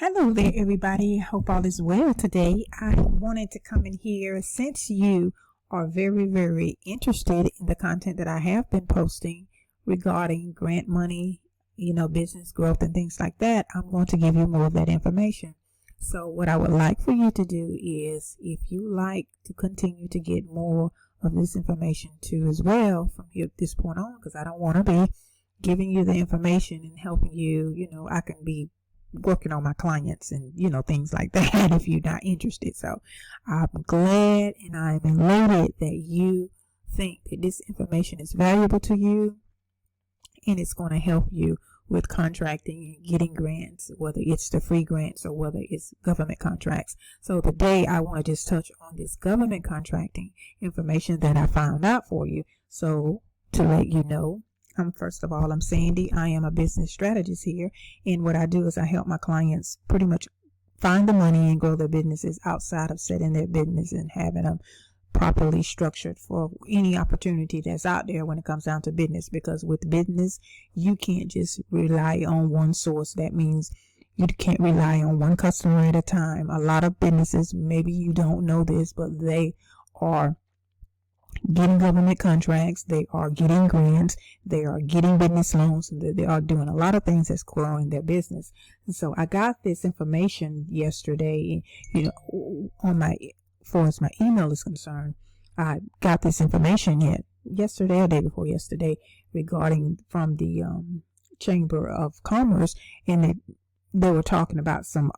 Hello there, everybody. Hope all is well today. I wanted to come in here since you are very, very interested in the content that I have been posting regarding grant money, business growth and things like that. I'm going to give you more of that information. So what I would like for you to do is, if you like to continue to get more of this information too as well from here this point on, because I don't want to be giving you the information and helping you, I can be working on my clients and things like that if you're not interested. So I'm glad and I'm elated that you think that this information is valuable to you and it's going to help you with contracting and getting grants, whether it's the free grants or whether it's government contracts. So today I want to just touch on this government contracting information that I found out for you. So to let you know, first of all, I'm Sandy. I am a business strategist here. And what I do is I help my clients pretty much find the money and grow their businesses outside of setting their business and having them properly structured for any opportunity that's out there when it comes down to business. Because with business, you can't just rely on one source. That means you can't rely on one customer at a time. A lot of businesses, maybe you don't know this, but they are getting government contracts, they are getting grants, they are getting business loans, they are doing a lot of things that's growing their business. And so I got this information yesterday, on my, as far as my email is concerned, I got this information yesterday or day before yesterday regarding from the Chamber of Commerce, and they were talking about some,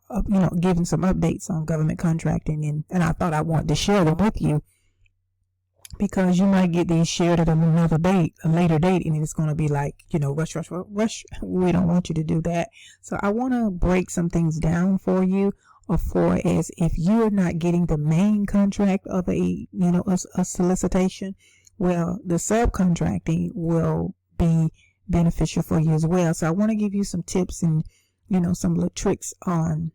giving some updates on government contracting, and I thought I wanted to share them with you, because you might get these shared at another date, a later date, and it's going to be like, rush. We don't want you to do that. So I want to break some things down for you, or for as if you're not getting the main contract of a solicitation, well, the subcontracting will be beneficial for you as well. So I want to give you some tips and, some little tricks on,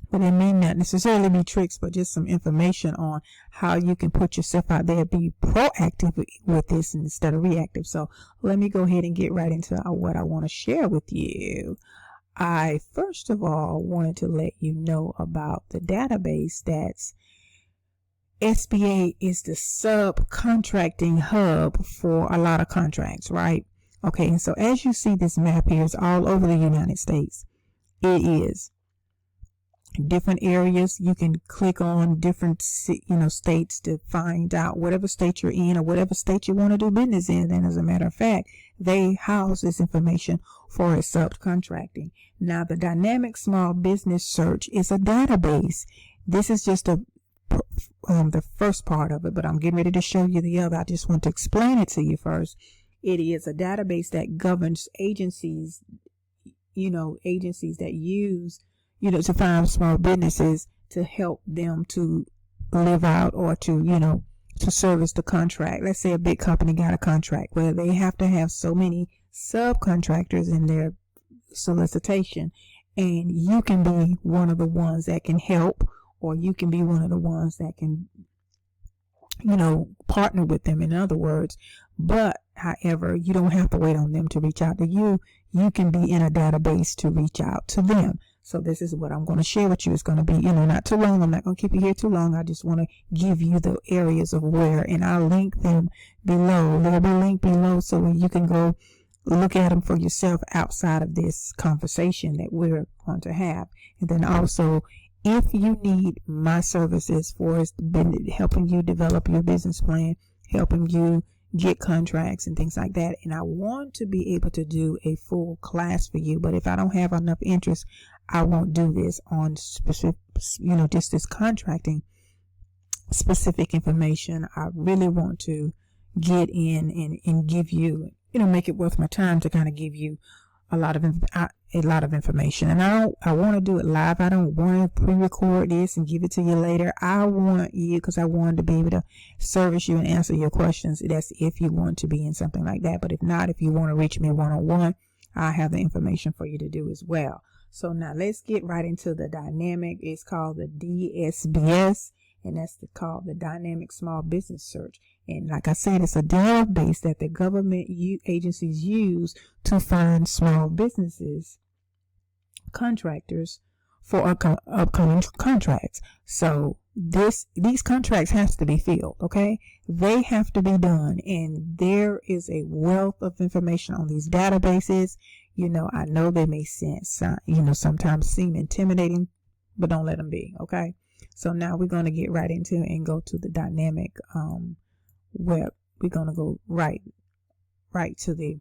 but it may not necessarily be tricks, but just some information on how you can put yourself out there, be proactive with this instead of reactive. So let me go ahead and get right into what I want to share with you. I first of all wanted to let you know about the database that's SBA is the subcontracting hub for a lot of contracts, right? Okay, and so as you see, this map here is all over the United States. It is different areas. You can click on different states to find out whatever state you're in or whatever state you want to do business in. And as a matter of fact, they house this information for a subcontracting. Now, the dynamic small business search is a database. This is just the first part of it, but I'm getting ready to show you the other. I just want to explain it to you first. It is a database that governs agencies, agencies that use to find small businesses to help them to live out or to, to service the contract. Let's say a big company got a contract where they have to have so many subcontractors in their solicitation, and you can be one of the ones that can help, or you can be one of the ones that can, partner with them, in other words. But however, you don't have to wait on them to reach out to you. You can be in a database to reach out to them. So this is what I'm going to share with you. It's going to be, not too long. I'm not going to keep you here too long. I just want to give you the areas of where, and I'll link them below. They'll be linked below so you can go look at them for yourself outside of this conversation that we're going to have. And then also, if you need my services for helping you develop your business plan, helping you get contracts and things like that, and I want to be able to do a full class for you, but if I don't have enough interest, I won't do this on specific, just this contracting specific information. I really want to get in and give you, make it worth my time to kind of give you a lot of information. And I want to do it live. I don't want to pre-record this and give it to you later. I want you, because I want to be able to service you and answer your questions. That's if you want to be in something like that. But if not, if you want to reach me one-on-one, I have the information for you to do as well. So now let's get right into the dynamic. It's called the DSBS, and that's called the Dynamic Small Business Search. And like I said, it's a database that the government agencies use to find small businesses, contractors, for upcoming contracts. So these contracts has to be filled, okay? They have to be done, and there is a wealth of information on these databases. I know they may sometimes seem intimidating, but don't let them be, okay? So now we're going to get right into it and go to the dynamic web. We're going to go right to the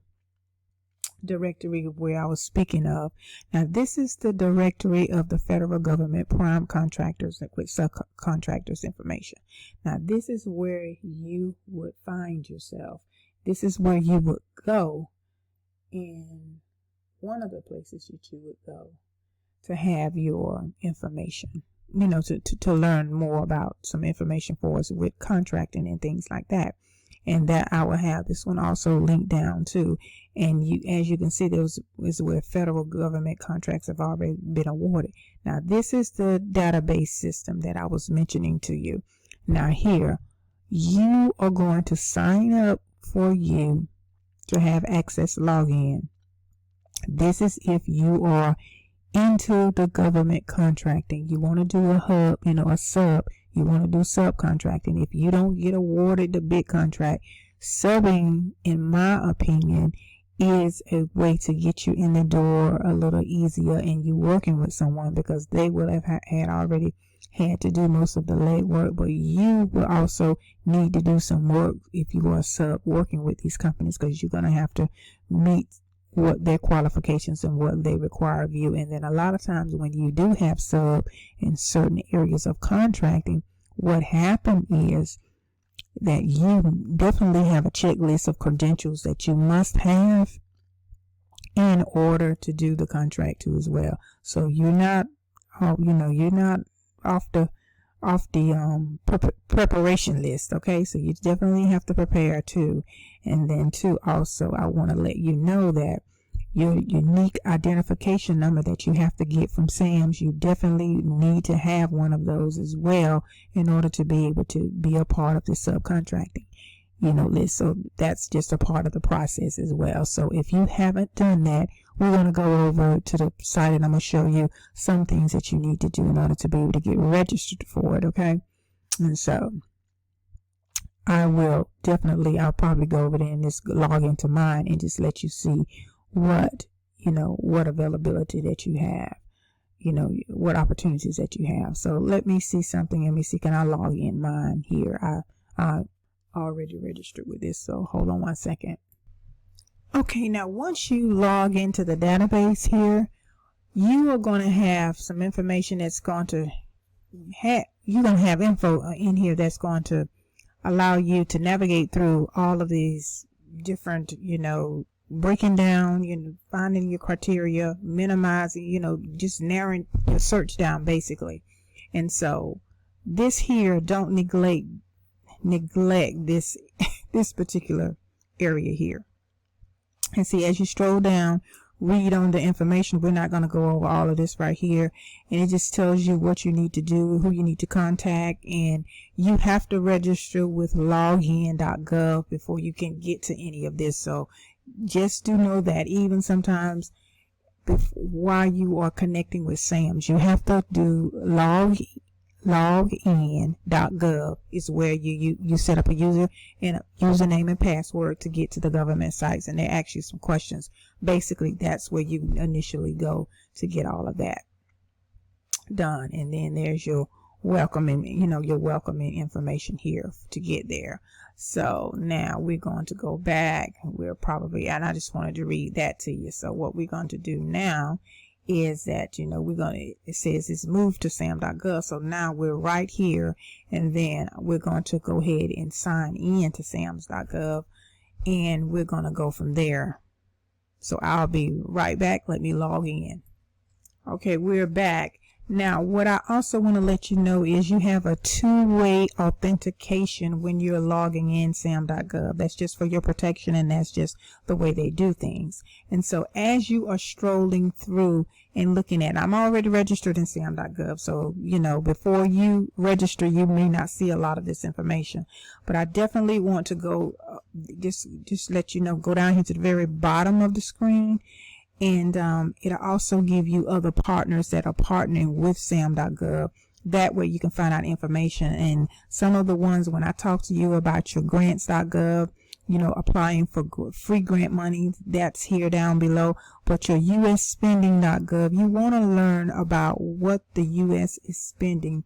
directory of where I was speaking of. Now this is the directory of the federal government prime contractors with subcontractors information. Now this is where you would find yourself. This is where you would go, in one of the places that you would go to have your information, to learn more about some information for us with contracting and things like that. And that I will have this one also linked down too. And as you can see, this is where federal government contracts have already been awarded. Now this is the database system that I was mentioning to you. Now here, you are going to sign up for you to have access login. This is if you are into the government contracting. You want to do a hub, a sub. You want to do subcontracting. If you don't get awarded the big contract, subbing, in my opinion, is a way to get you in the door a little easier, and you working with someone, because they will have had already had to do most of the legwork, but you will also need to do some work if you are sub working with these companies, because you're going to have to meet what their qualifications and what they require of you. And then a lot of times when you do have sub in certain areas of contracting, what happens is that you definitely have a checklist of credentials that you must have in order to do the contract too as well. So you're not you're not off the preparation list, okay? So you definitely have to prepare too. And then too, also, I want to let you know that your unique identification number that you have to get from SAMS, you definitely need to have one of those as well in order to be able to be a part of the subcontracting list. So that's just a part of the process as well. So if you haven't done that, we're going to go over to the site and I'm going to show you some things that you need to do in order to be able to get registered for it, okay? And so I'll probably go over there and just log into mine and just let you see what availability that you have, what opportunities that you have. So let me see something. Let me see, can I log in mine here? I already registered with this, so hold on one second. Okay, now once you log into the database here, you are going to have some information that's going to you're going to have info in here that's going to allow you to navigate through all of these different, breaking down, finding your criteria, minimizing, just narrowing your search down basically. And so this here, don't neglect this this particular area here. And see, as you stroll down, read on the information. We're not going to go over all of this right here. And it just tells you what you need to do, who you need to contact, and you have to register with login.gov before you can get to any of this. So just do know that even sometimes while you are connecting with SAMS, you have to do login.gov is where you set up a user and a username and password to get to the government sites, and they ask you some questions. Basically, that's where you initially go to get all of that done. And then there's your welcoming, your welcoming information here to get there. So now we're going to go back. And I just wanted to read that to you. So what we're going to do now is that, it says it's moved to Sam.Gov. So now we're right here, and then we're going to go ahead and sign in to Sam.Gov, and we're going to go from there. So I'll be right back. Let me log in. Okay, we're back. Now, what I also want to let you know is you have a two-way authentication when you're logging in Sam.Gov. That's just for your protection, and that's just the way they do things. And so as you are strolling through and looking at, I'm already registered in Sam.Gov. So, before you register, you may not see a lot of this information. But I definitely want to go, just let you know, go down here to the very bottom of the screen. And it'll also give you other partners that are partnering with Sam.Gov. That way you can find out information. And some of the ones, when I talk to you about your grants.gov, applying for free grant money, that's here down below. But your US spending.gov, you want to learn about what the US is spending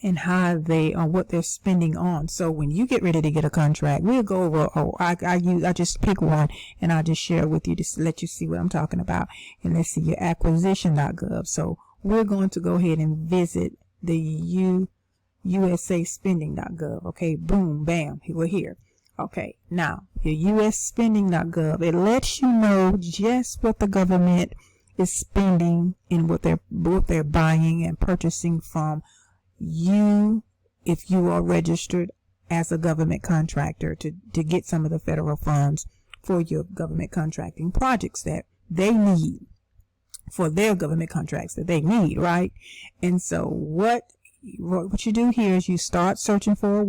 and how they what they're spending on. So when you get ready to get a contract, we'll go over. I just pick one and I'll just share with you to let you see what I'm talking about. And let's see, your acquisition.gov. So we're going to go ahead and visit the USA spending.gov. Okay, boom, bam, we're here. Okay, now your US spending.gov, it lets you know just what the government is spending and what they're buying and purchasing from you, if you are registered as a government contractor to get some of the federal funds for your government contracting projects that they need, for their government contracts that they need, right? And so what you do here is you start searching for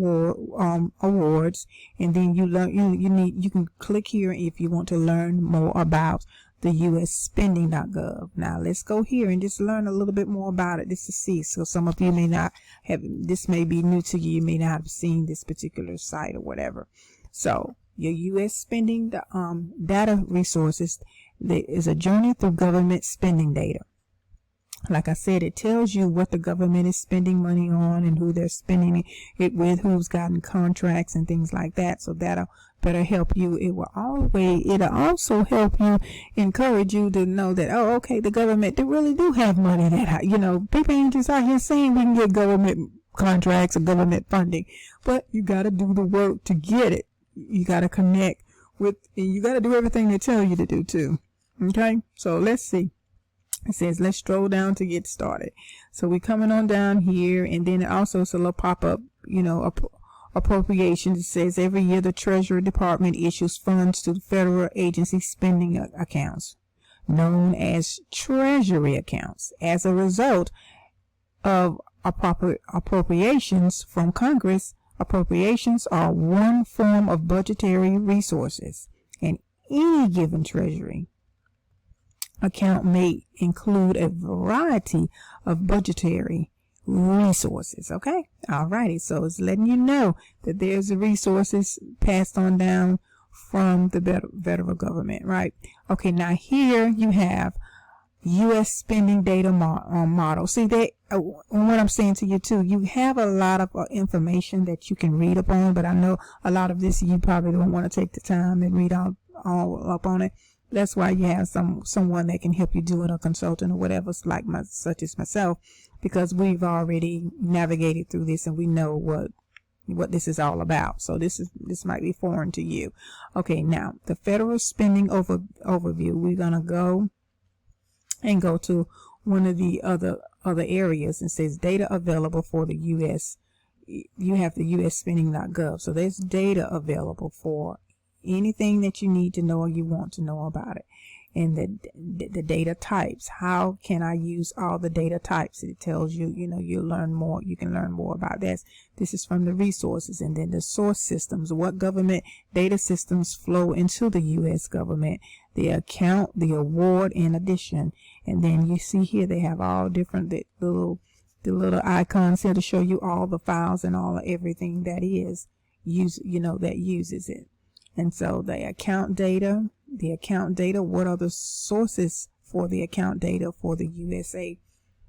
awards, and then you learn you can click here if you want to learn more about the US spending.gov. Now let's go here and just learn a little bit more about it, just to see. So some of you may not have, this may be new to you, you may not have seen this particular site or whatever. So your US spending data resources, there is a journey through government spending data. Like I said, it tells you what the government is spending money on and who they're spending it with, who's gotten contracts and things like that. So that'll better help you. It'll also help you, encourage you to know that, oh, okay, the government, they really do have money that, people ain't just out here saying we can get government contracts or government funding, but you got to do the work to get it. You got to connect with, and you got to do everything they tell you to do too. Okay, so let's see. It says, let's stroll down to get started. So we're coming on down here, and then it also is a little pop-up, appropriations. It says every year the Treasury Department issues funds to federal agency spending accounts, known as Treasury accounts. As a result of appropriations from Congress, appropriations are one form of budgetary resources, and any given Treasury account may include a variety of budgetary resources. Okay, alrighty, so it's letting you know that there's the resources passed on down from the federal government, right? Okay, now here you have U.S. spending data model. See, what I'm saying to you too, you have a lot of information that you can read up on, but I know a lot of this you probably don't want to take the time and read all up on it. That's why you have someone that can help you do it, a consultant or whatever, such as myself, because we've already navigated through this and we know what this is all about. So this might be foreign to you. Okay, now the federal spending overview. We're gonna go to one of the other areas, and says data available for the U.S. You have the US spending.gov. So there's data available for anything that you need to know or you want to know about it. And the data types, how can I use all the data types? It tells you, you learn more, you can learn more about this. This is from the resources. And then the source systems, what government data systems flow into the US government, the account, the award, and addition. And then you see here they have all different the little icons here to show you all the files and all everything that is that uses it. And so the account data, what are the sources for the account data for the USA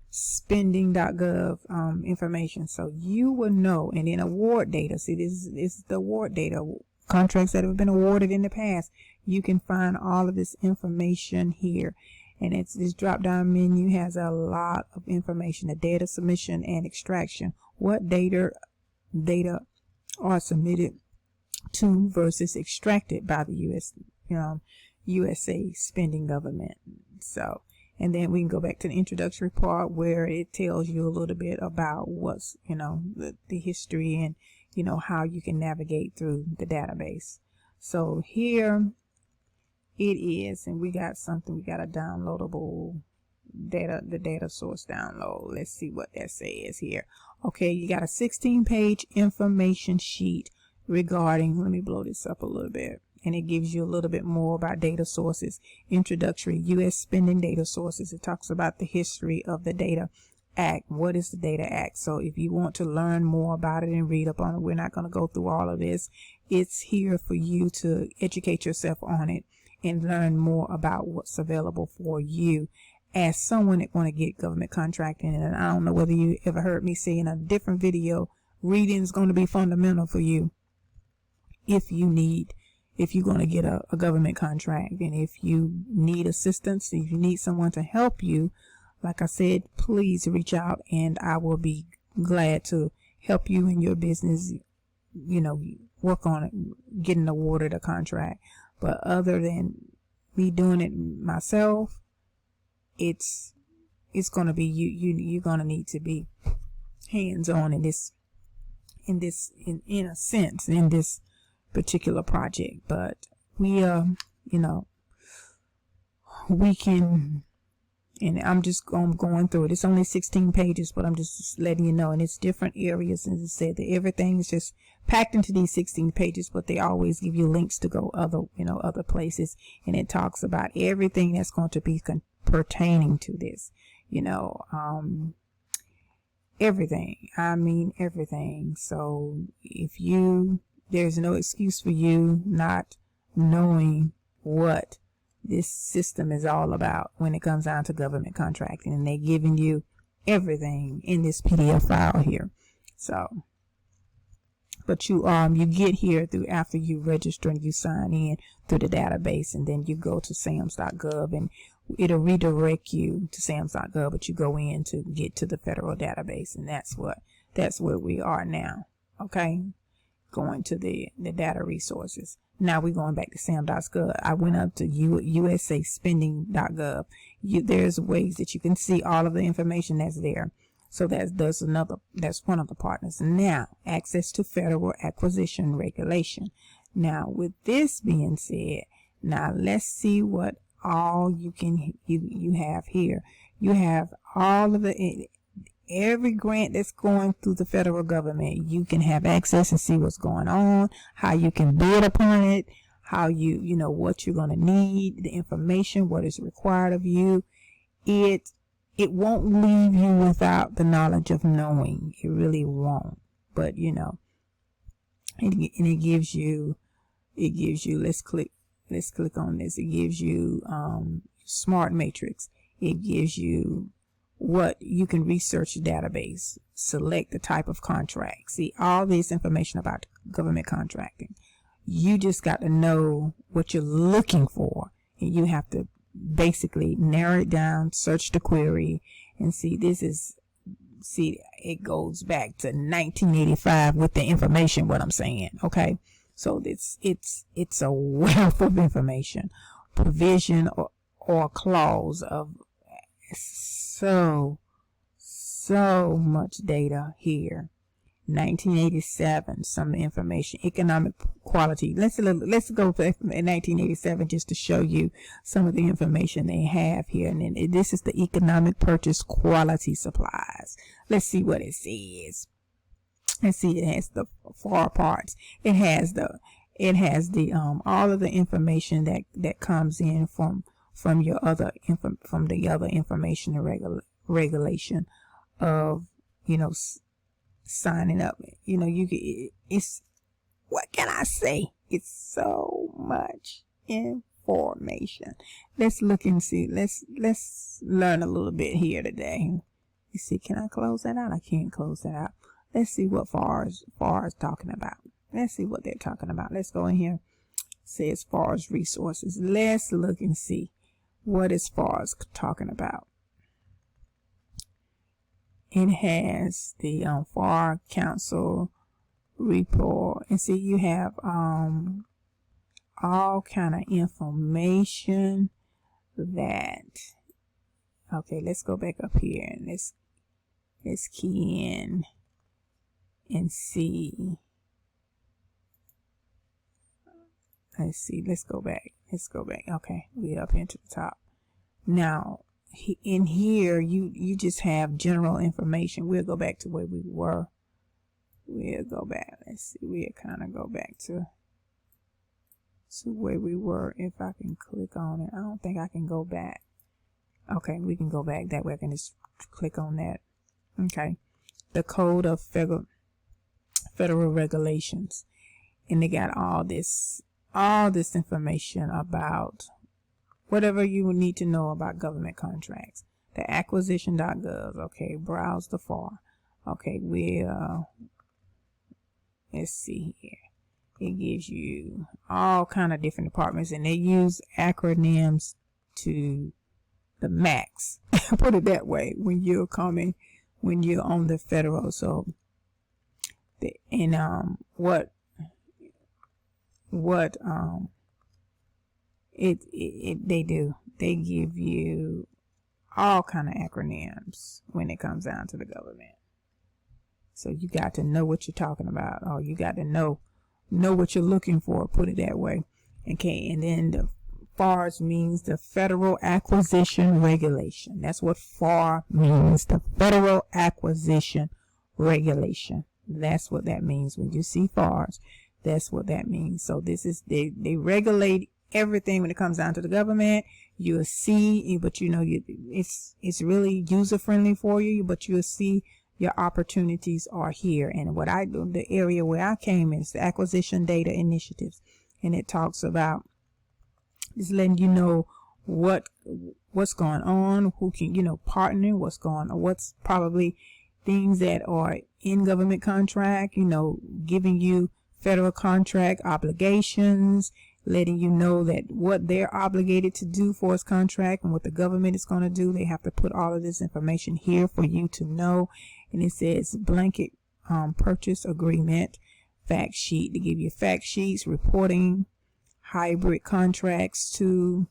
spending.gov information? So you will know. And then award data. See, this is the award data. Contracts that have been awarded in the past. You can find all of this information here. And this drop down menu has a lot of information. The data submission and extraction. What data are submitted to versus extracted by the USA spending government. So, and then we can go back to the introductory part where it tells you a little bit about what's, the history and, how you can navigate through the database. So here it is, and we got a downloadable the data source download. Let's see what that says here. Okay, you got a 16-page information sheet regarding, let me blow this up a little bit, and it gives you a little bit more about data sources. Introductory, U.S. spending data sources. It talks about the history of the Data Act. What is the Data Act? So if you want to learn more about it and read up on it, we're not going to go through all of this. It's here for you to educate yourself on it and learn more about what's available for you as someone that want to get government contracting. And I don't know whether you ever heard me say in a different video, reading is going to be fundamental for you if you're going to get a government contract. And if you need assistance, if you need someone to help you, like I said, please reach out and I will be glad to help you in your business, work on it, getting awarded a contract. But other than me doing it myself, it's going to be you're going to need to be hands-on in a sense in this particular project. But we we can. And I'm just going through it. It's only 16 pages, but I'm just letting you know. And it's different areas. And as I said, that everything is just packed into these 16 pages, but they always give you links to go other places. And it talks about everything that's going to be pertaining to this, everything. I mean, everything. So there's no excuse for you not knowing what this system is all about when it comes down to government contracting, and they're giving you everything in this PDF file here. So, but you get here after you register and you sign in through the database, and then you go to Sam.Gov and it'll redirect you to Sam.Gov, but you go in to get to the federal database, and that's where we are now. Okay, going to the data resources. Now we're going back to Sam.Gov. I went up to USA spending.gov. There's ways that you can see all of the information that's there. So that's one of the partners. Now, access to federal acquisition regulation. Now, with this being said, now let's see what all you have here. You have all of every grant that's going through the federal government. You can have access and see what's going on, how you can bid upon it, how what you're going to need, the information, what is required of you. It won't leave you without the knowledge of knowing. It really won't. But and it gives you let's click on this. It gives you smart matrix. It gives you what you can research a database, select the type of contract, see all this information about government contracting. You just got to know what you're looking for, and you have to basically narrow it down, search the query, and see it goes back to 1985 with the information, what I'm saying. Okay, so it's a wealth of information, provision or clause of so much data here. 1987, some information, economic quality. Let's go back in 1987 just to show you some of the information they have here. And then this is the economic purchase quality supplies. Let's see what it says. Let's see. It has the far parts. It has the all of the information that comes in from the other information and regulation of signing up. It's, what can I say? It's so much information. Let's look and see. Let's learn a little bit here today. You see, can I close that out? I can't close that out. Let's see what FAR is talking about. Let's see what they're talking about. Let's go in here. It says FAR's resources. Let's look and see what is FAR's talking about. It has the FAR Council report, and see you have all kind of information that. Okay, let's go back up here and let's key in and see. Let's see. Let's go back. Okay, we're up here to the top now. In here, you just have general information. We'll go back to where we were. We'll go back. Let's see. We'll kind of go back to to where we were. If I can click on it, I don't think I can go back. Okay, we can go back that way. I can just click on that. Okay, the code of federal regulations, and they got all this information about whatever you would need to know about government contracts. The acquisition.gov. Okay, browse the FAR. Okay, let's see here. It gives you all kind of different departments, and they use acronyms to the max. Put it that way when you're on the federal. So, they do. They give you all kind of acronyms when it comes down to the government. So you got to know what you're talking about, or you got to know what you're looking for. Put it that way. Okay, and then the FARS means the Federal Acquisition Regulation. That's what FAR means, the Federal Acquisition Regulation. That's what that means. When you see FARS, that's what that means. So this is, they regulate everything when it comes down to the government. You'll see, but it's really user friendly for you, but you'll see your opportunities are here. And what I do, the area where I came is the acquisition data initiatives, and it talks about just letting you know what's going on, who can partner, what's going on, what's probably things that are in government contract, giving you federal contract obligations, letting you know that what they're obligated to do for its contract and what the government is going to do. They have to put all of this information here for you to know. And it says blanket purchase agreement, fact sheet. They give you fact sheets, reporting, hybrid contracts to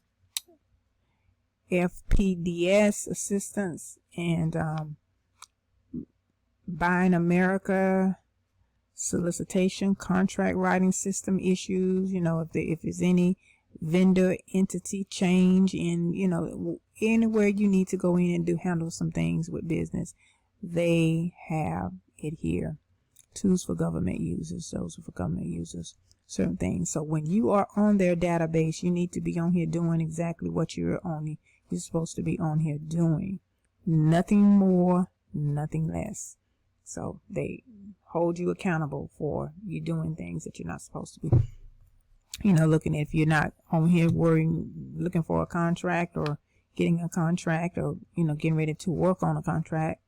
FPDS assistance, and Buying America solicitation, contract writing system issues, if there's any vendor entity change in, anywhere you need to go in and handle some things with business, they have it here. Tools for government users, those are for government users, certain things. So when you are on their database, you need to be on here doing exactly what you're supposed to be on here doing. Nothing more, nothing less. So they hold you accountable for you doing things that you're not supposed to be. Looking at, if you're not on here looking for a contract or getting a contract, or, getting ready to work on a contract,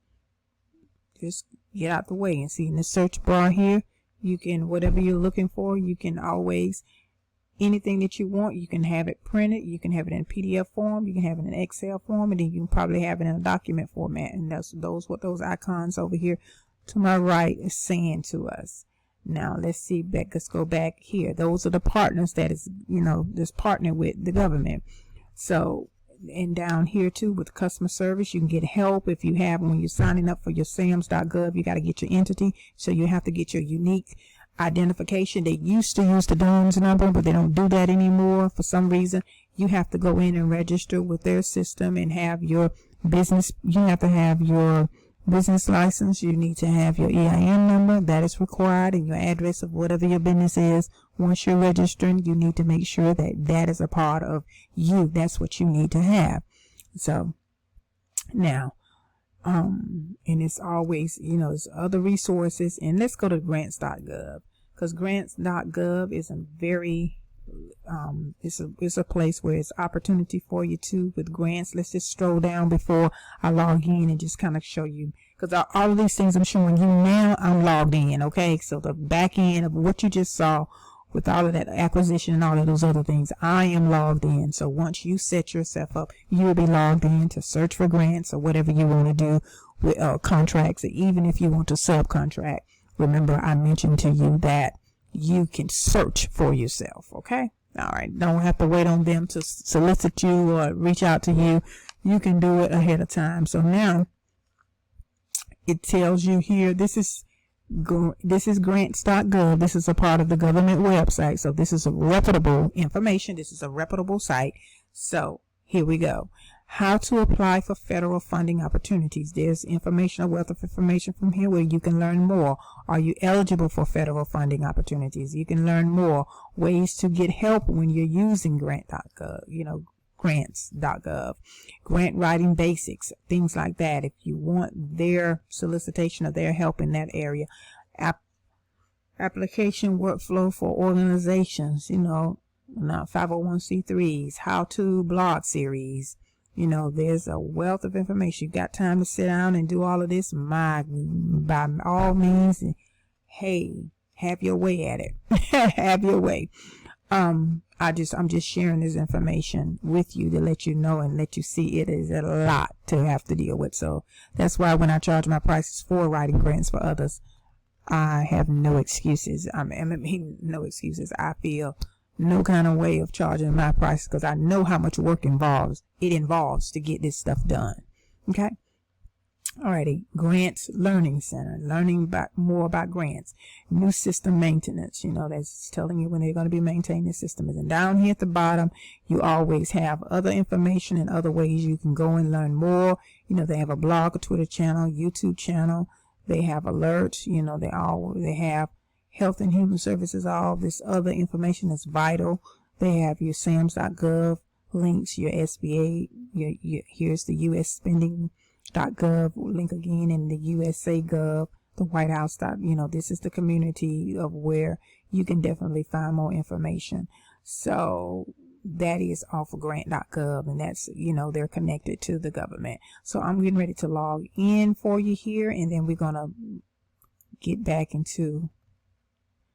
just get out the way and see in the search bar here, you can, whatever you're looking for, you can always, anything that you want, you can have it printed, you can have it in PDF form, you can have it in Excel form, and then you can probably have it in a document format. And that's what those icons over here to my right is saying to us. Now let's see back. Let's go back here. Those are the partners that is, this partner with the government. So, and down here too with customer service, you can get help if you have, when you're signing up for your Sam.Gov, you got to get your entity. So you have to get your unique identification. They used to use the DONS number, but they don't do that anymore for some reason. You have to go in and register with their system and have your business. You have to have your business license. You need to have your EIN number. That is required, and your address of whatever your business is. Once you're registering, you need to make sure that that is a part of you. That's what you need to have. So now, and it's always, there's other resources. And let's go to grants.gov, because grants.gov is a very it's a place where it's opportunity for you too with grants. Let's just stroll down before I log in and just kind of show you, because all of these things I'm showing you now, I'm logged in. Okay, so the back end of what you just saw with all of that acquisition and all of those other things, I am logged in. So once you set yourself up, you will be logged in to search for grants or whatever you want to do with contracts, or even if you want to subcontract. Remember, I mentioned to you that you can search for yourself. Okay, all right, don't have to wait on them to solicit you or reach out to you. You can do it ahead of time. So now it tells you here, this is grants.gov. This is a part of the government website. So this is a reputable information. This is a reputable site. So here we go. How to apply for federal funding opportunities. There's information, a wealth of information from here where you can learn more. Are you eligible for federal funding opportunities? You can learn more ways to get help when you're using grant.gov, grants.gov, grant writing basics, things like that. If you want their solicitation or their help in that area, application workflow for organizations, not 501c3s, how to blog series. There's a wealth of information. You got time to sit down and do all of this? By all means, hey, have your way at it. Have your way. I'm just sharing this information with you to let you know and let you see it is a lot to have to deal with. So that's why when I charge my prices for writing grants for others, I have no excuses. No excuses. I feel no kind of way of charging my price because I know how much work it involves to get this stuff done. Okay. Alrighty. Grants Learning Center, learning more about grants. New system maintenance, that's telling you when they're going to be maintaining the system. And down here at the bottom, you always have other information and other ways you can go and learn more. They have a blog, a Twitter channel, YouTube channel. They have alerts, they have Health and Human Services, all this other information that's vital. They have your Sam.Gov links, your SBA, here's the US spending.gov link again, and the USA.gov, the White House. This is the community of where you can definitely find more information. So that is all for grant.gov, and that's, they're connected to the government. So I'm getting ready to log in for you here, and then we're going to get back into.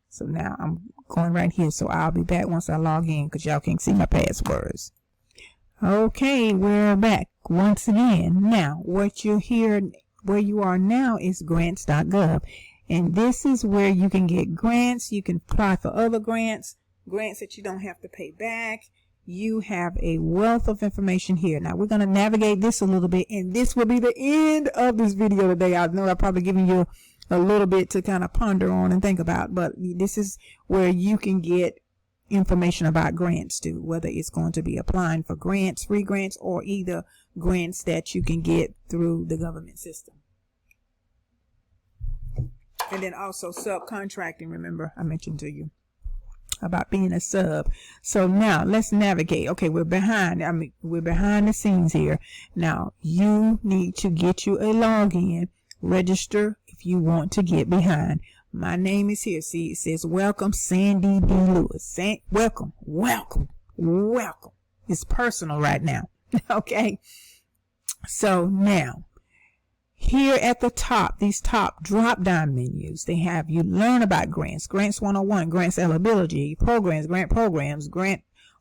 So now I'm going right here. So I'll be back once I log in because y'all can't see my passwords. Okay, we're back once again. Now, what you hear, where you are now is grants.gov. And this is where you can get grants. You can apply for other grants that you don't have to pay back. You have a wealth of information here. Now, we're going to navigate this a little bit, and this will be the end of this video today. I know I've probably given you a little bit to kind of ponder on and think about, but this is where you can get information about grants too, whether it's going to be applying for grants, free grants, or either grants that you can get through the government system. And then also subcontracting. Remember, I mentioned to you about being a sub. So now let's navigate. Okay, we're behind the scenes here. Now you need to get you a login, register if you want to get behind. My name is here. See, it says welcome, Sandy D. Lewis. Welcome. It's personal right now. Okay. So now, here at the top, these top drop-down menus, they have you learn about grants, Grants 101, grants eligibility, programs, grant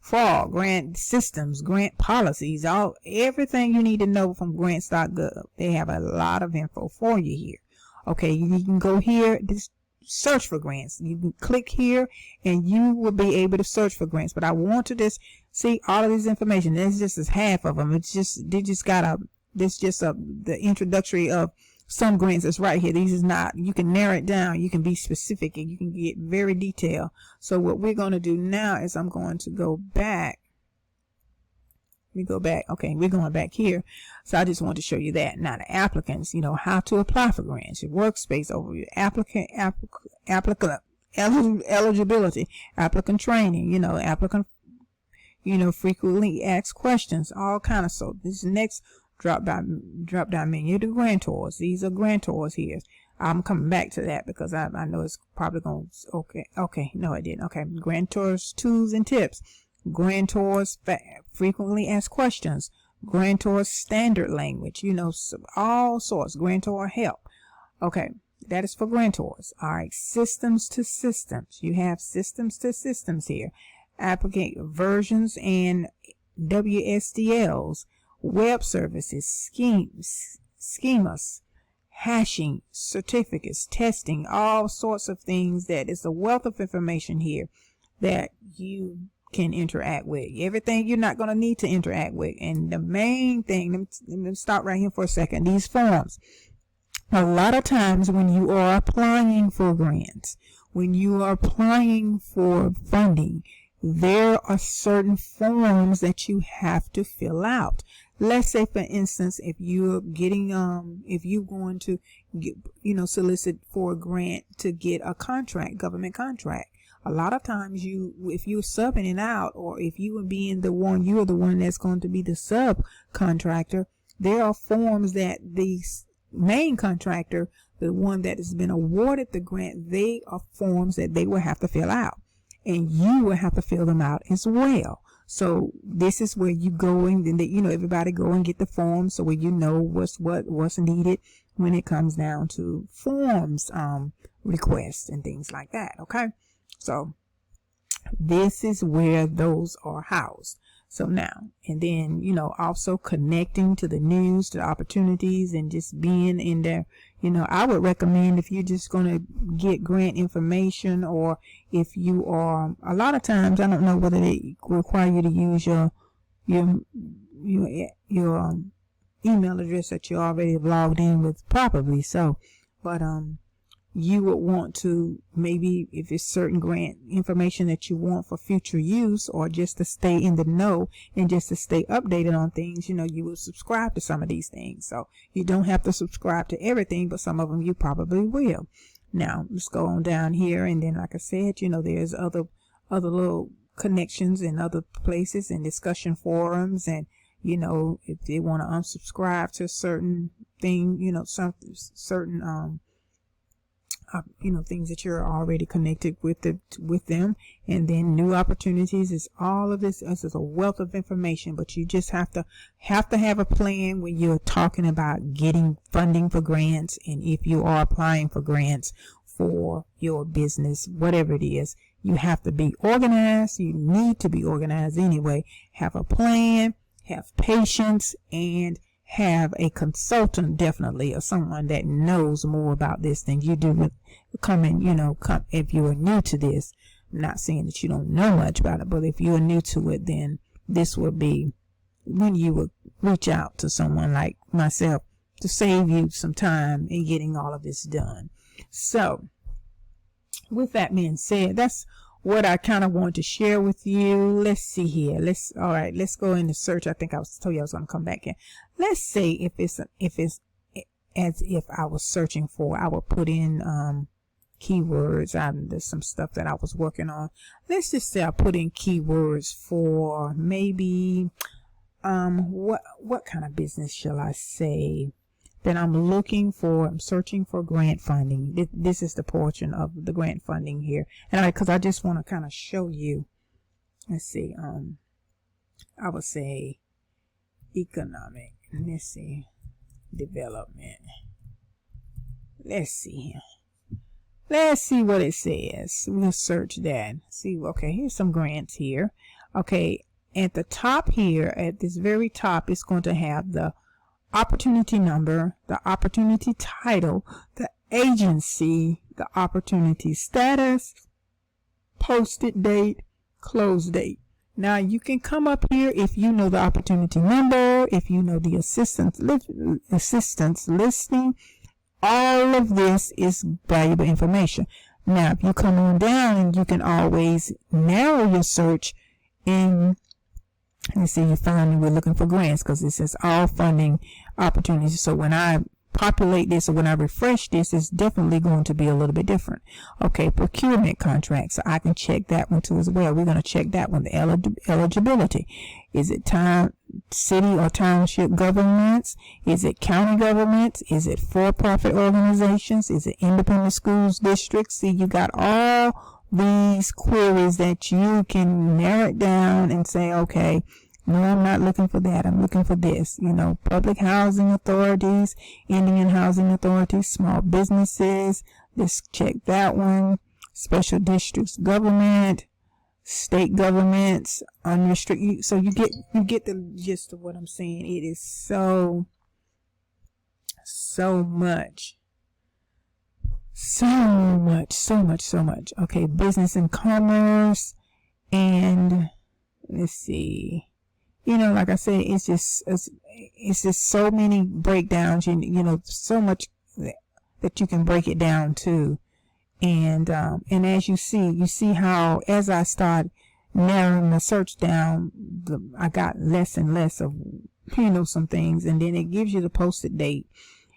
fraud, grant systems, grant policies, everything you need to know from grants.gov. They have a lot of info for you here. Okay, you can go here, just search for grants. You can click here and you will be able to search for grants. But I want to just see all of this information. This just is half of them. The introductory of some grants that's right here. These is not, you can narrow it down. You can be specific and you can get very detailed. So what we're going to do now is I'm going to go back. Okay, we're going back here. So I just want to show you that. Now the applicants, how to apply for grants, your workspace overview, applicant eligibility, applicant training, applicant, frequently asked questions, all kind of. So this next drop down menu, the grantors. These are grantors here. I'm coming back to that because I know it's probably going to, okay, no I didn't. Okay, grantors tools and tips. Grantors frequently asked questions, grantors standard language, all sorts, grantor help. Okay, that is for grantors. All right, systems to systems. You have systems to systems here. Applicant versions and WSDLs, web services, schemas, hashing, certificates, testing, all sorts of things. That is a wealth of information here that you can interact with. Everything you're not going to need to interact with. And the main thing, let me stop right here for a second. These forms. A lot of times when you are applying for grants, when you are applying for funding, there are certain forms that you have to fill out. let's say, for instance, if you're getting, if you're going to get, solicit for a grant to get a contract, government contract. A lot of times if you're subbing it out, or if you are being the one, you are the one that's going to be the subcontractor, there are forms that the main contractor, the one that has been awarded the grant, they are forms that they will have to fill out, and you will have to fill them out as well. So this is where you go and then everybody go and get the forms, so where what's needed when it comes down to forms requests and things like that. Okay, so this is where those are housed. So now, and then, also connecting to the news, to the opportunities, and just being in there. I would recommend, if you're just going to get grant information, or if you are, a lot of times, I don't know whether they require you to use your email address that you already logged in with, probably so, but you would want to, maybe if it's certain grant information that you want for future use, or just to stay in the know and just to stay updated on things, you will subscribe to some of these things. So you don't have to subscribe to everything, but some of them you probably will. Now let's go on down here, and then, like I said, there's other little connections in other places and discussion forums, and if they want to unsubscribe to a certain thing, certain things that you're already connected with them, and then new opportunities. Is all of this is a wealth of information, but you just have to have a plan when you're talking about getting funding for grants, and if you are applying for grants for your business, whatever it is, you have to be organized. You need to be organized anyway. Have a plan, have patience, and have a consultant, definitely, or someone that knows more about this than you do. If you are new to this. I'm not saying that you don't know much about it, but if you're new to it, then this will be when you would reach out to someone like myself to save you some time in getting all of this done. So with that being said, that's what I kind of want to share with you. Let's see here. Let's go into search. I think I told you I was going to come back in. Let's say if it's as if I was searching for, I would put in keywords. There's some stuff that I was working on. Let's just say I put in keywords for maybe what kind of business shall I say that I'm searching for grant funding. This is the portion of the grant funding here, and because I just want to kind of show you. Let's see. I would say economic. Let's see, development. Let's see. Let's see what it says. We'll search that. See, okay, here's some grants here. Okay, at the top here, at this very top, it's going to have the opportunity number, the opportunity title, the agency, the opportunity status, posted date, close date. Now you can come up here if you know the opportunity number, if you know the assistance listing. All of this is valuable information. Now, if you come on down, and you can always narrow your search in. Let's see, we're looking for grants, because this says all funding opportunities. So when I populate this, or when I refresh this, it's definitely going to be a little bit different. Okay, procurement contracts. So I can check that one too as well. We're going to check that one, the eligibility. Is it city or township governments? Is it county governments? Is it for-profit organizations? Is it independent schools districts? See, you got all these queries that you can narrow it down and say, okay, no, I'm not looking for that. I'm looking for this. Public housing authorities, Indian housing authorities, small businesses. Let's check that one. Special districts government, state governments, unrestricted. So you get the gist of what I'm saying. It is so much. So much. Okay, business and commerce, and let's see. Like I said, it's just so many breakdowns. So much that you can break it down to, and as you see how as I start narrowing the search down, I got less and less of some things, and then it gives you the posted date,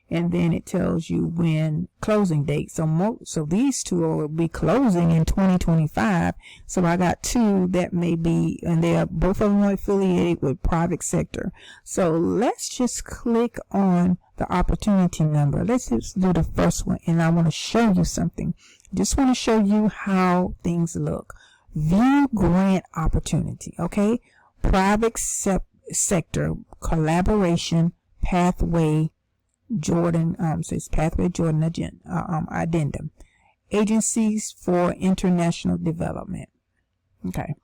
and then it tells you when closing date. So these two will be closing in 2025. So I got two that may be, and they are both of them are affiliated with private sector. So let's just click on the opportunity number. Let's just do the first one, and I want to show you something. Just want to show you how things look. View grant opportunity. Okay, private sector collaboration pathway. Jordan says Pathway Jordan addendum. Agencies for International Development. Okay,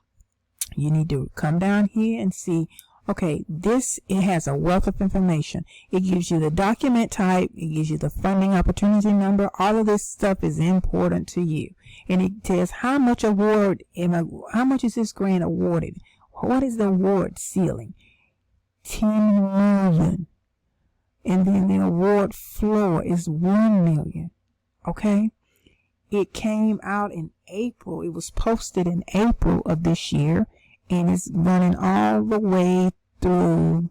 you need to come down here and see. Okay, it has a wealth of information. It gives you the document type. It gives you the funding opportunity number. All of this stuff is important to you, and it tells how much is this grant awarded. What is the award ceiling? 10 million. And then the award floor is 1 million. Okay. It came out in April. It was posted in April of this year, and it's running all the way through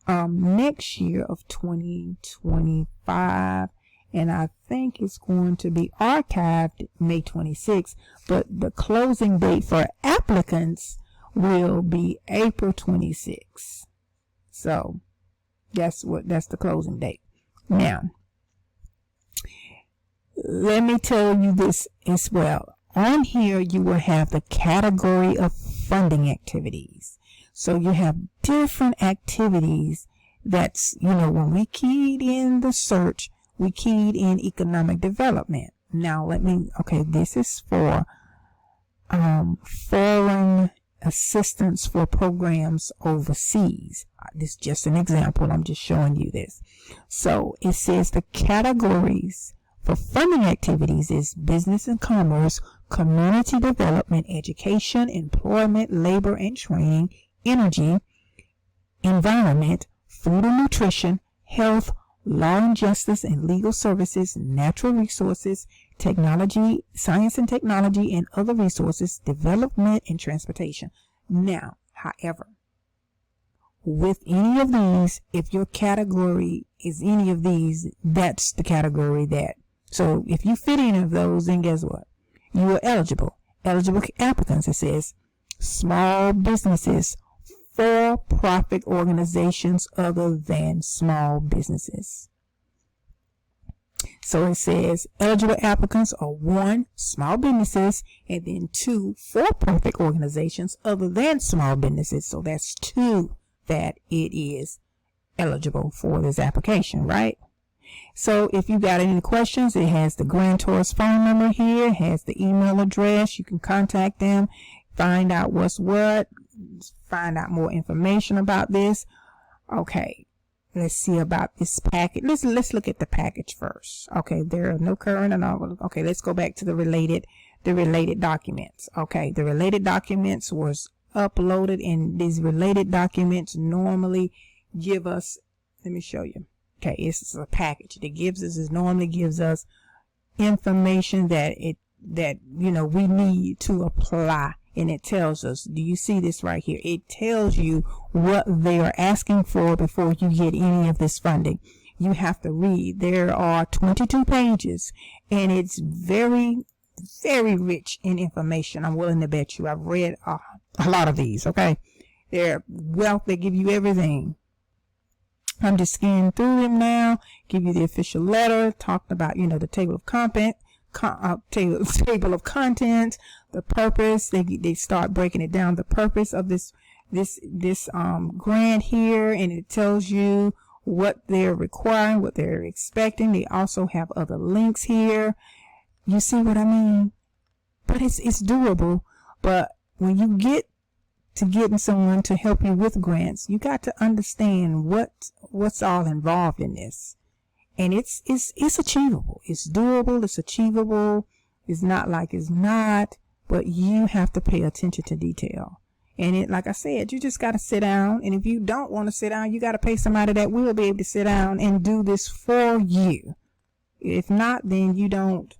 next year of 2025. And I think it's going to be archived May 26th, but the closing date for applicants will be April 26th. So that's the closing date. Now, let me tell you this as well. On here, you will have the category of funding activities. So you have different activities that's, when we keyed in the search, we keyed in economic development. Now, this is for foreign assistance for programs overseas. This is just an example. I'm just showing you this. So it says the categories for funding activities is business and commerce, community development, education, employment, labor and training, energy, environment, food and nutrition, health, law and justice and legal services, natural resources, technology, science and technology and other resources, development and transportation. Now, however, with any of these, if your category is any of these, that's the category that. So if you fit any of those, then guess what? You are eligible. Eligible applicants, it says small businesses, for-profit organizations other than small businesses. So it says eligible applicants are 1, small businesses, and then 2, for-profit organizations other than small businesses. So that's 2 that it is eligible for this application, right? So if you got any questions, it has the grantor's phone number here, it has the email address. You can contact them, find out what's what, find out more information about this. Okay, let's see about this package. Let's look at the package first. Okay, there are no current and all. Okay, let's go back to the related documents. Okay, the related documents was uploaded, and these related documents normally give us, let me show you. Okay, this is a package that normally gives us information that we need to apply. And it tells us, do you see this right here? It tells you what they are asking for before you get any of this funding. You have to read. There are 22 pages, and it's very, very rich in information. I'm willing to bet you. I've read a lot of these, okay? They're wealth. They give you everything. I'm just scanning through them now. Give you the official letter, talked about, the table of table of contents, the purpose. They start breaking it down. The purpose of this grant here, and it tells you what they're requiring, what they're expecting. They also have other links here. You see what I mean? But it's doable. But when you get to getting someone to help you with grants, you got to understand what's all involved in this. And it's achievable. It's doable. It's achievable. It's not like it's not, but you have to pay attention to detail. And like I said, you just got to sit down. And if you don't want to sit down, you got to pay somebody that will be able to sit down and do this for you. If not, then you don't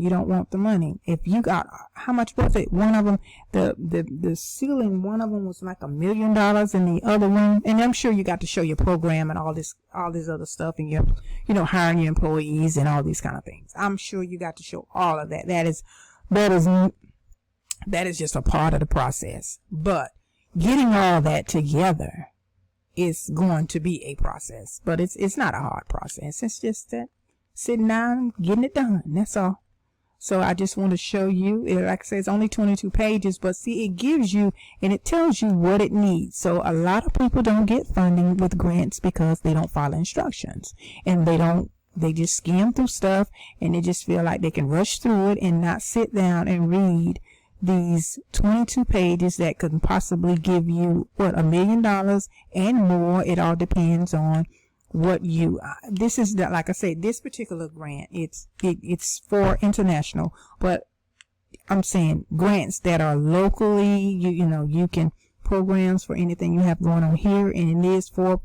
You don't want the money. If you got, how much was it? One of them, the ceiling, one of them was like $1 million, and the other one, and I'm sure you got to show your program and all this other stuff, and your, hiring your employees and all these kind of things. I'm sure you got to show all of that. That is just a part of the process. But getting all that together is going to be a process. But it's not a hard process. It's just that sitting down, getting it done. That's all. So I just want to show you, like I say, it's only 22 pages, but see, it gives you and it tells you what it needs. So a lot of people don't get funding with grants because they don't follow instructions, and they just skim through stuff, and they just feel like they can rush through it and not sit down and read these 22 pages that could possibly give you $1 million and more. It all depends on what you, this is the, like I said, this particular grant, it's for international, but I'm saying grants that are locally, you can programs for anything you have going on here, and it is for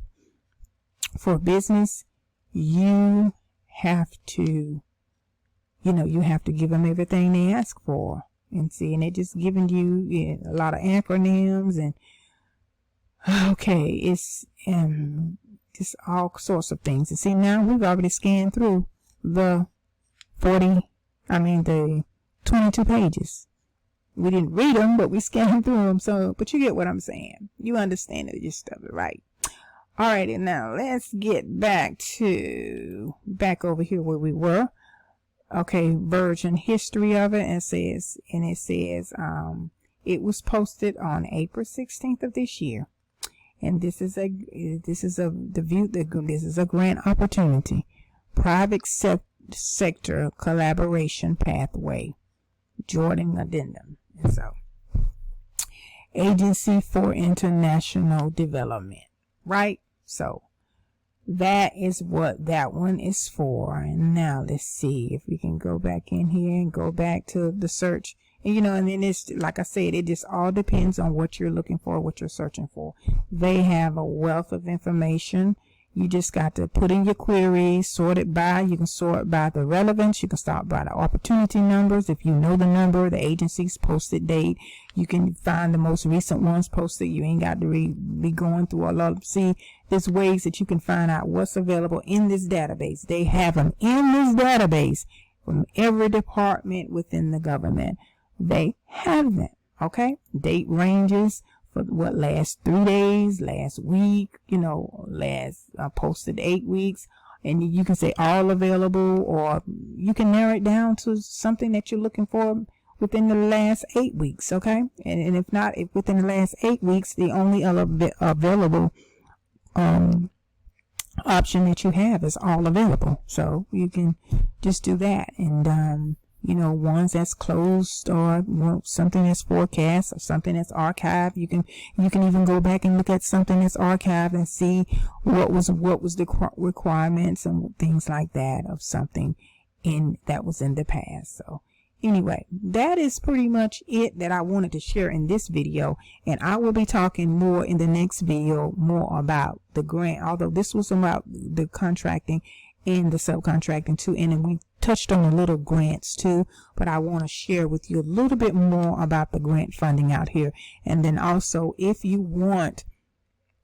business. You have to, you have to give them everything they ask for, and see, and they're just giving you a lot of acronyms, and okay, it's just all sorts of things. And see, now we've already scanned through the 22 pages. We didn't read them, but we scanned through them. So, but you get what I'm saying. You understand the gist of it, right? All right, and now let's get back over here where we were. Okay, version history of it, and it says it was posted on April 16th of this year. And this is a grant opportunity, private sector collaboration pathway, Jordan Addendum. And so, Agency for International Development, right? So that is what that one is for. And now let's see if we can go back in here and go back to the search. And and then it's, like I said, it just all depends on what you're looking for, what you're searching for. They have a wealth of information. You just got to put in your query, sort it by, you can sort by the relevance, you can start by the opportunity numbers. If you know the number, the agency's posted date, you can find the most recent ones posted. You ain't got to be going through a lot. See, there's ways that you can find out what's available in this database. They have them in this database from every department within the government. They have them. Okay, date ranges for what, last 3 days, last week, last posted 8 weeks, and you can say all available, or you can narrow it down to something that you're looking for within the last 8 weeks. Okay, and if not, if within the last 8 weeks, the only available option that you have is all available. So you can just do that, and ones that's closed, or something that's forecast, or something that's archived. You can even go back and look at something that's archived and see what was the requirements and things like that of something that was in the past. So anyway, that is pretty much it that I wanted to share in this video, and I will be talking more in the next video more about the grant, although this was about the contracting and the subcontracting too, and then we touched on a little grants too, but I want to share with you a little bit more about the grant funding out here. And then also, if you want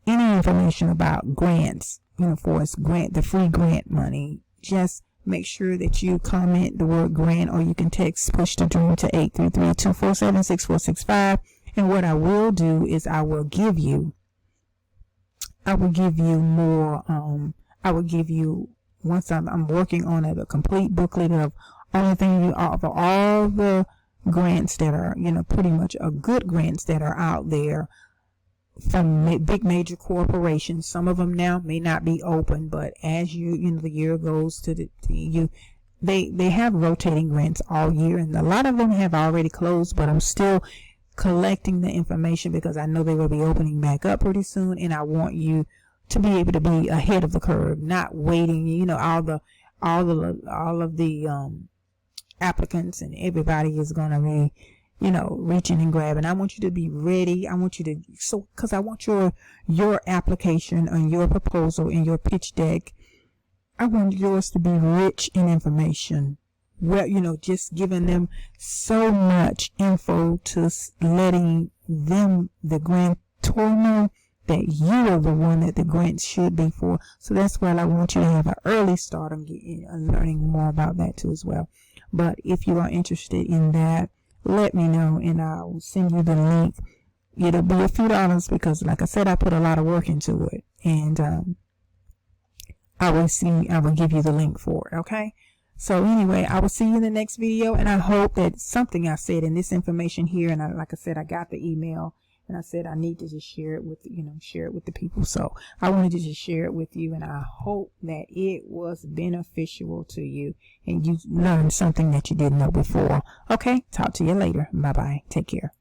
any information about grants, for us the free grant money, just make sure that you comment the word grant, or you can text Push the Dream to 833-247-6465. And what I will do is I will give you more, once I'm working on a complete booklet of all the grants that are, pretty much good grants that are out there from big major corporations. Some of them now may not be open, but as the year goes they have rotating grants all year, and a lot of them have already closed, but I'm still collecting the information because I know they will be opening back up pretty soon, and I want you to be able to be ahead of the curve, not waiting. All of the applicants and everybody is going to be, reaching and grabbing. I want you to be ready. I want you to, because I want your application and your proposal and your pitch deck, I want yours to be rich in information, well, just giving them so much info to letting them, the grantor, know that you are the one that the grant should be for. So that's why I want you to have an early start on learning more about that too as well. But if you are interested in that, let me know and I'll send you the link. It'll be a few dollars because, like I said, I put a lot of work into it, and I will give you the link for it. Okay. So anyway, I will see you in the next video, and I hope that something I said in this information here, and like I said, I got the email, and I said I need to just share it with the people. So I wanted to just share it with you, and I hope that it was beneficial to you and you learned something that you didn't know before. Okay, talk to you later. Bye bye. Take care.